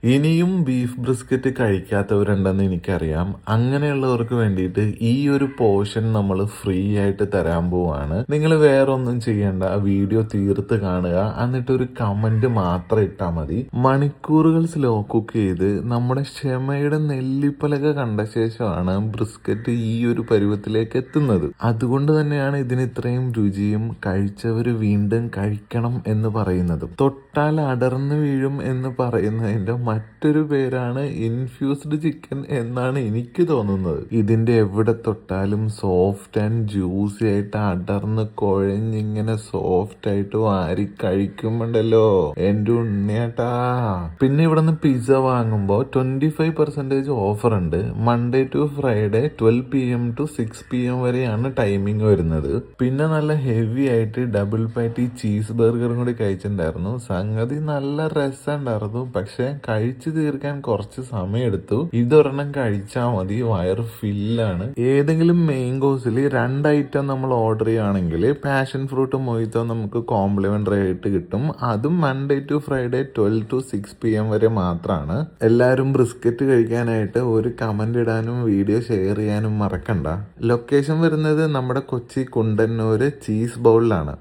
ഇനിയും beef brisket കഴിക്കാത്തവരുണ്ടെന്ന് എനിക്കറിയാം. അങ്ങനെയുള്ളവർക്ക് വേണ്ടിയിട്ട് ഈ ഒരു പോർഷൻ നമ്മൾ ഫ്രീ ആയിട്ട് തരാൻ പോവാണ്. നിങ്ങൾ വേറെ ഒന്നും ചെയ്യേണ്ട, വീഡിയോ തീർത്ത് കാണുക, എന്നിട്ട് ഒരു കമന്റ് മാത്രം ഇട്ടാൽ മതി. മണിക്കൂറുകൾ സ്ലോ കുക്ക് ചെയ്ത് നമ്മുടെ ക്ഷമയുടെ നെല്ലിപ്പലക കണ്ട ശേഷമാണ് ബ്രിസ്ക്കറ്റ് ഈ ഒരു പരുവത്തിലേക്ക് എത്തുന്നത്. അതുകൊണ്ട് തന്നെയാണ് ഇതിന് ഇത്രയും രുചിയും കഴിച്ചവര് വീണ്ടും കഴിക്കണം എന്ന് പറയുന്നതും. തൊട്ടാൽ അടർന്നു വീഴും എന്ന് പറയുന്നതിന്റെ മറ്റൊരു പേരാണ് ഇൻഫ്യൂസ്ഡ് ചിക്കൻ എന്നാണ് എനിക്ക് തോന്നുന്നത്. ഇതിന്റെ എവിടെ തൊട്ടാലും സോഫ്റ്റ് ആൻഡ് ജ്യൂസി ആയിട്ട് അടർന്ന് കുഴഞ്ഞിങ്ങനെ സോഫ്റ്റ് ആയിട്ട് വാരി കഴിക്കുമ്പോണ്ടല്ലോ എന്റെ ഉണ്ണിയേട്ടാ. പിന്നെ ഇവിടെ നിന്ന് പിസ്സ വാങ്ങുമ്പോൾ 25% ഓഫർ ഉണ്ട്. Monday to Friday 12 PM to 6 PM വരെയാണ് ടൈമിംഗ് വരുന്നത്. പിന്നെ നല്ല ഹെവി ആയിട്ട് ഡബിൾ പാറ്റി ചീസ് ബർഗറും കൂടി കഴിച്ചിട്ടുണ്ടായിരുന്നു. സംഗതി നല്ല രസമുണ്ടായിരുന്നു, പക്ഷെ കഴിച്ചു തീർക്കാൻ കുറച്ച് സമയം എടുത്തു. ഇതൊരെണ്ണം കഴിച്ചാൽ മതി, വയറ് ഫില്ലാണ്. ഏതെങ്കിലും മെയിൻ കോഴ്സിൽ 2 ഐറ്റം നമ്മൾ ഓർഡർ ചെയ്യുകയാണെങ്കിൽ പാഷൻ ഫ്രൂട്ട് മൊയ്ത്തോ നമുക്ക് കോംപ്ലിമെന്ററി ആയിട്ട് കിട്ടും. അതും Monday to Friday 12 to 6 PM വരെ മാത്രമാണ്. എല്ലാവരും ബ്രിസ്ക്കറ്റ് കഴിക്കാനായിട്ട് ഒരു കമന്റ് ഇടാനും വീഡിയോ ഷെയർ ചെയ്യാനും മറക്കണ്ട. ലൊക്കേഷൻ വരുന്നത് നമ്മുടെ കൊച്ചി കുണ്ടന്നൂര് ചീസ് ബൗളിലാണ്.